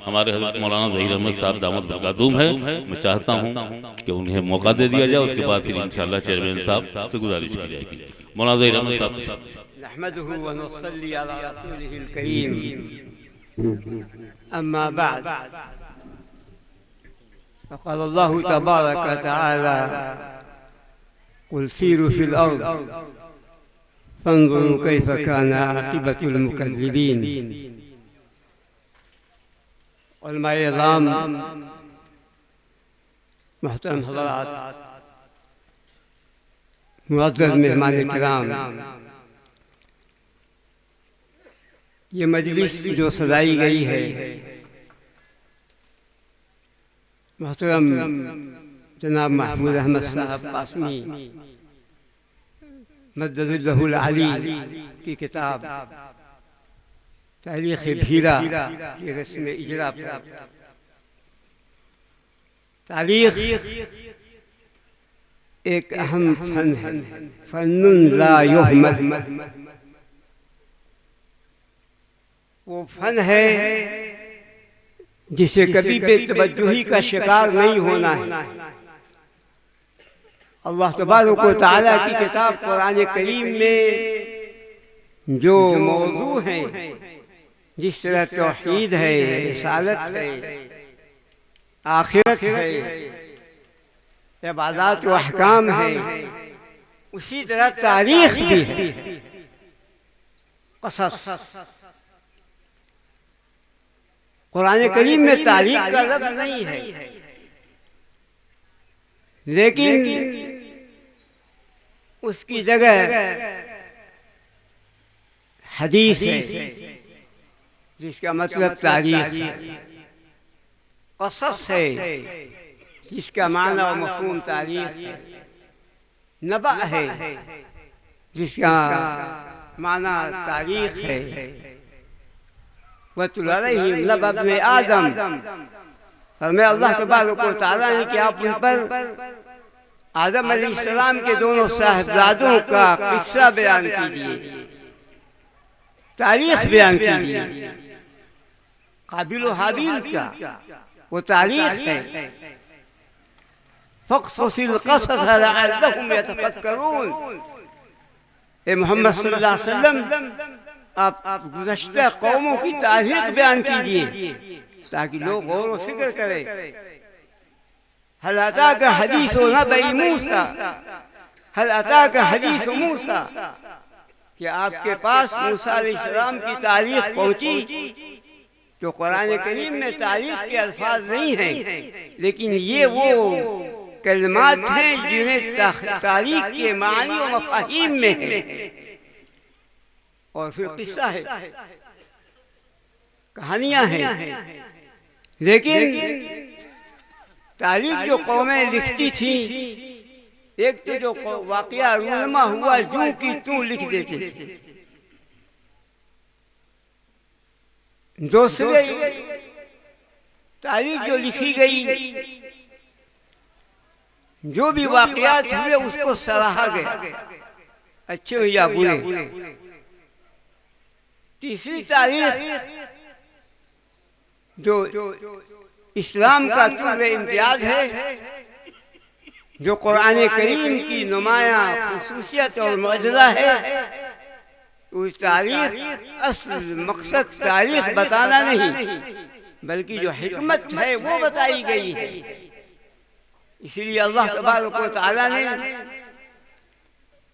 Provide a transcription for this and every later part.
हमारे हज़रत मौलाना ज़हीर अहमद साहब दामद बरकातुहूम है। मैं चाहता हूँ कि उन्हें मौका दे दिया जाए, उसके बाद फिर इंशाअल्लाह चेयरमैन साहब से गुजारिश की जाएगी। मौलाना ज़हीर अहमद साहब। नहमदुहु व नुसल्ली अला रसूलिहिल करीम, अम्मा बाद, फ़क़ाल अल्लाहु तबारक व तआला कुल सीरू फिल अर्ज़ फ़न्ज़ुरू कैफ़ कान आक़िबतुल मुकज़्ज़िबीन। उलमाए इज़ाम, मोहतरम हज़रात, मुअज़्ज़ज़ मेहमान किराम, ये मजलिस जो सजाई गई है, मोहतरम जनाब महफूज अहमद साहब कासमी मद्ददुल्लाहुल आली की किताब तारीख़ भीरा की रस्म इजरा पर। तारीख़ एक अहम फन है, फन्नुन ला युहमल। वो फन है जिसे कभी बेतवज्जुही का शिकार नहीं होना है। अल्लाह तबारक व तआला की किताब कुरान करीम में जो मौजू हैं, जिस तरह तौहीद है, रिसालत है, आखिरत है, इबादत व अहकाम है, उसी तरह तारीख़ भी है, क़सस। कुरान करीम में तारीख़ का लफ्ज़ नहीं है, लेकिन उसकी जगह हदीस है, जिसका मतलब तारीख़ है। क़सस है, जिसका माना और मफ़हूम तारीख़ है। नबा है, जिसका माना तारीख़ है। वतुल अलैहिम नबअ इब्ने आदम, फरमाया अल्लाह तबारक व तआला ने कि आप उन पर आदम अलैहिस्सलाम के दोनों साहिबजादों का किस्सा बयान कीजिए, तारीख़ बयान कीजिए। काबिल व हाबिल का वो तारीख़ है। फ़क़्सुसिल क़सस लअल्लहुम यतफ़क्करून। ए मोहम्मद सल्लल्लाहु अलैहि वसल्लम, आप गुज़श्ता कौमों की तारीख़ बयान कीजिए ताकि लोग गौर व फिक्र करें। हल अताका हदीसु नबई मूसा, हल अताका हदीसु मूसा, कि आपके पास मूसा अलैहिस्सलाम की तारीख़ पहुँची। तो कुरान करीम में तारीख़ के अल्फाज नहीं हैं, लेकिन ये वो कलिमात हैं जिन्हें तारीख़ के मानी व मफ़ाहीम में है। और फिर किस्सा है, कहानियाँ हैं। लेकिन तारीख़ जो कौमें लिखती थीं, एक तो जो वाक़या रूनमा हुआ जूं की तूं लिख देते थे, दूसरे तारीख़ जो लिखी गई, जो भी वाक़यात हुए उसको सराहा गया, अच्छे हो या बुरे। तीसरी तारीख़ जो इस्लाम का तुर्र इम्तियाज है, जो कुरान करीम की नुमाया खुसूसियत और मौजज़ा है, उस तारीख़ असल मकसद तारीख़ बताना नहीं, बल्कि जो हिकमत है वो बताई गई है। इसलिए अल्लाह तबारक व तआला ने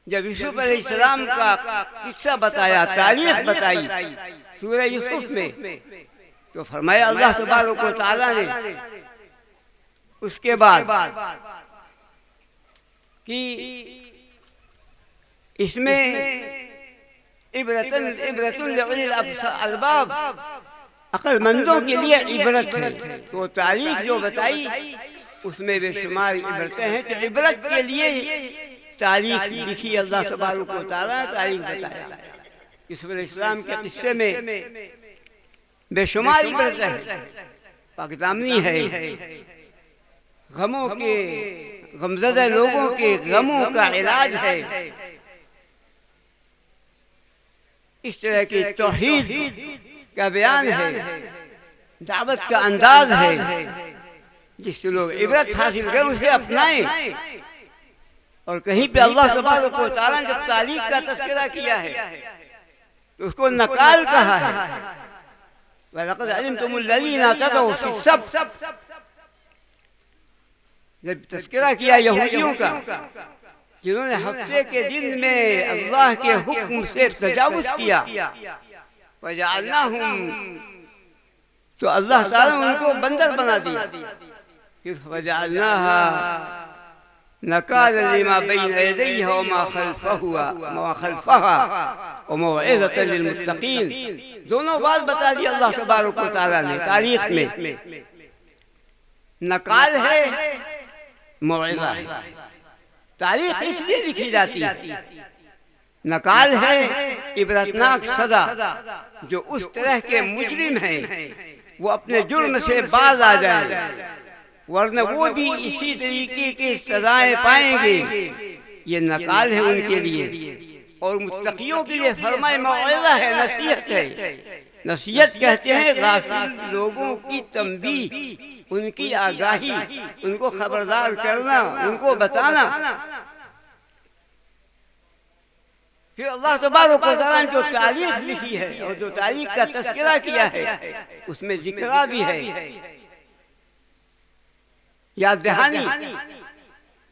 जब यूसुफ अलैहिस्सलाम का किस्सा बताया, तारीख़ बताई सूरह यूसुफ में, तो फरमाया अल्लाह तबारक व तआला ने उसके बाद कि इसमें इबरतुन लिउलिल अलबाब, अक्लमंदों के लिए इबरत है। तो तारीख़ जो बताई उसमें बेशुमार इबरतें हैं। तो इबरत के लिए तारीख़ लिखी अल्लाह तबारक व तआला ने, तारीख़ बताया। यूसुफ अलैहिस्सलाम के किस्से में बेशुमार इबरतें हैं, पाकिदामनी है, गमों के, गमज़दा लोगों के गमों का इलाज है। इस तरह की तौहीद का बयान है, दावत का अंदाज है, जिससे लोग इबरत हासिल करें, उसे अपनाएं। और कहीं पे अल्लाह तबारक व तआला ने जब तारीख का तज़किरा किया है तो उसको नकाल कहा है। वलक़द अलिमतुमुल्लज़ीना तग़व फ़िस्सब्त, जब तज़किरा किया यहूदियों का जिन्होंने हफ्ते के दिन में अल्लाह के हुक्म से तजावुज़ किया, वजअलनाहुम, तो अल्लाह ताला ने उनको बंदर बना दिया। वजअलनाहा नकालन लिमा बैन यदैहा व मा खल्फहा व मौइज़तन लिलमुत्तक़ीन। दोनों बात बता दी अल्लाह तबारक व तआला ने तारीख में। नकाल है, मौइज़ा है। तारीख इसलिए लिखी जाती है, नकाल है इबरतनाक सजा, जो उस तरह के मुजरिम हैं वो अपने जुर्म से बाज आ जाए, वरना वो भी इसी तरीके की सजाएं पाएंगे। ये नकाल है उनके लिए। और मुत्तकियों के लिए फरमाए मौइज़ा है, नसीहत है। नसीहत कहते हैं गाफिल लोगों की तंबीह, उनकी आगाही, उनको खबरदार करना, उनको बताना। फिर अल्लाह तबारक व तआला ने जो तारीख लिखी है और जो तारीख का तज़किरा किया है उसमें जिक्रा भी है, याद दहानी।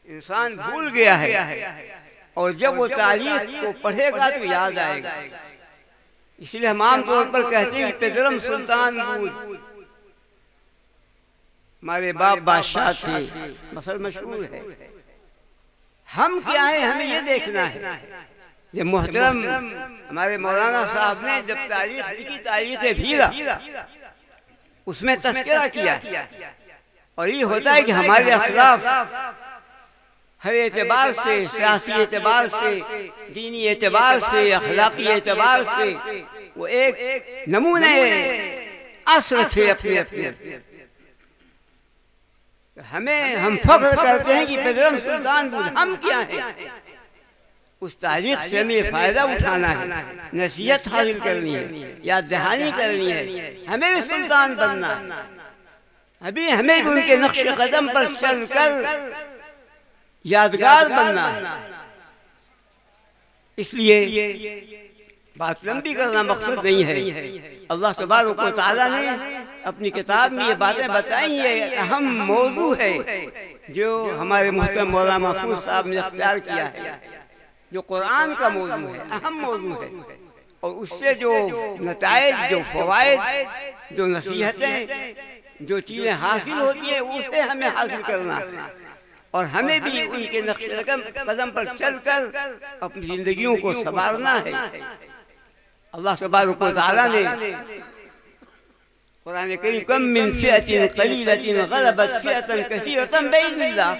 इंसान भूल गया है और जब वो तारीख को पढ़ेगा तो याद आएगा। इसलिए हम आमतौर पर कहते हैं कि पेदरम सुल्तान बूद, हमारे बाप बादशाह थे, मसल मशहूर है। हम क्या है, हमें ये देखना है। जब मोहतरम हमारे मौलाना साहब ने जब तारीख लिखी, तारीख भीरा, उसमें तज़किरा किया। और ये होता है कि हमारे असलाफ हर एतबार से, सियासी एतबार से, दीनी एतबार से, अखलाकी एतबार से वो एक नमूने असर थे अपने अपने। हम फख्र करते हैं कि पेदरम सुल्तान बूद हम क्या हैं। उस तारीख से हमें फायदा उठाना है, नसीहत हासिल करनी है, याद दहानी करनी है। हमें भी सुल्तान बनना है, अभी हमें भी उनके नक्श कदम पर चलकर यादगार बनना है। इसलिए बात लंबी करना मकसद नहीं है। अल्लाह तबारक व तआला ने अपनी किताब में ये बातें बताई है, अहम मौजू है जो हमारे मुहतरम मौलाना महफूज साहब ने अख्तियार किया है, जो कुरान का मौजू है, अहम मौजू है। और उससे जो नताइज, जो फवाइद, जो नसीहतें, जो चीज़ें हासिल होती हैं, उसे हमें हासिल करना है। और हमें भी उनके नक्श कदम पर चलकर अपनी जिंदगियों को संवारना है। अल्लाह तबारक व तआला ने कुरान करीम कम मिन फ़िअतिन क़लीलतिन ग़लबत फ़िअतन कसीरतन बिइज़्निल्लाह,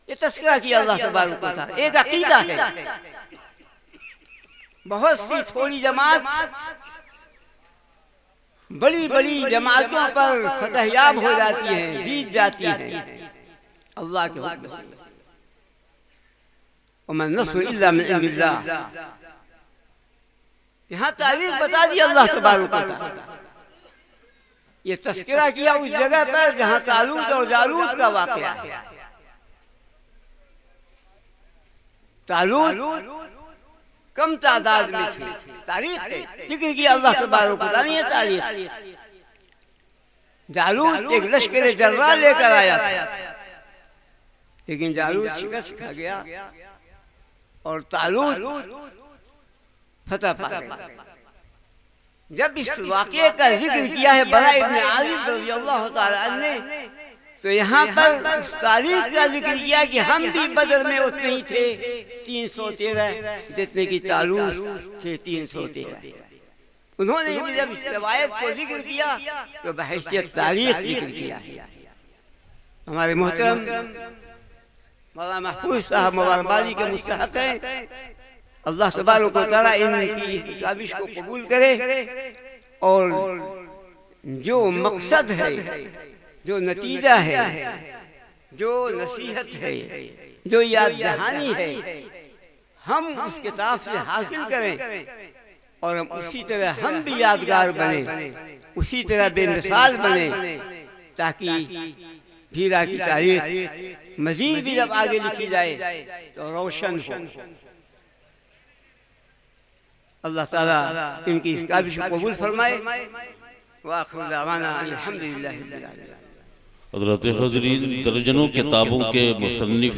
ये तज़किरा किया अल्लाह तबारक व तआला। एक अक़ीदा है, बहुत सी थोड़ी जमात बड़ी बड़ी जमातों पर फतहयाब हो जाती हैं, जीत जाती हैं अल्लाह के हुक्म से। वमन नस्र इल्ला मिन इंदिल्लाह, यहाँ तारीख बता दी अल्लाह तबारक व तआला। ये तज़किरा किया उस जगह पर जहाँ तालूत और जालूत का वाक़या है। तालूत कम तादाद में थे, तारीख है, जिक्र किया अल्लाह तबारक व तआला ने। तारीख जालूत एक लश्कर जर्रा लेकर आया था, लेकिन जालूत शिकस्त खा गया और तालूत फतह पा गया। जब इस वाक़े का जिक्र किया है बरा इब्न आज़िब रज़ियल्लाहु तआला अन्हु ने, तो यहाँ पर उस तारीख का जिक्र किया कि हम भी बदर में उतने ही थे, 313 जितने की तालूत थे 313। उन्होंने भी जब इस रवायत को जिक्र किया तो बहैसियत तारीख जिक्र किया है। हमारे मोहतरम मौलाना महफूज साहब मुबारकबादी के मुस्तहक हैं। अल्लाह तबारक व तआला इनकी इस काबिश को कबूल करे और जो मकसद है, जो नतीजा है, जो नसीहत है, जो याद दहानी है, हम उस किताब से हासिल करें और हम उसी तरह हम भी यादगार बने। उसी तरह बेमिसाल बने, ताकि हीरा की तारीख मजीद भी जब आगे लिखी जाए तो रोशन हो। अल्लाह ताला इनकी इस काबिश को कबूल फरमाए। वाखिर दावाना अल्हम्दुलिल्लाहि रब्बिल आलमीन। हज़रत हज़रीन दर्जनों किताबों के मुसन्निफ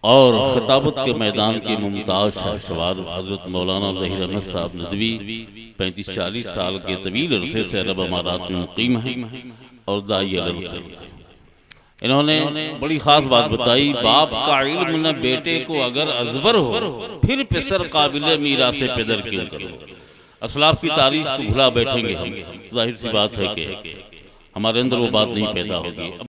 और खिताबत के मैदान के मुमताज़ शाहसवार हज़रत मौलाना ज़हीर अहमद साहब नदवी 35-40 साल के तवील अरसे से अरब अमारात में मुकीम हैं और दाई अल खैर। इन्होंने बड़ी ख़ास बात बताई, बाप का इल्म न बेटे को अगर अजबर हो, फिर पिसर काबिल मीरा से पेदर क्यों करो। असलाफ की तारीख को भुला बैठेंगे हम, जाहिर सी बात है कि हमारे अंदर वो बात नहीं पैदा होगी।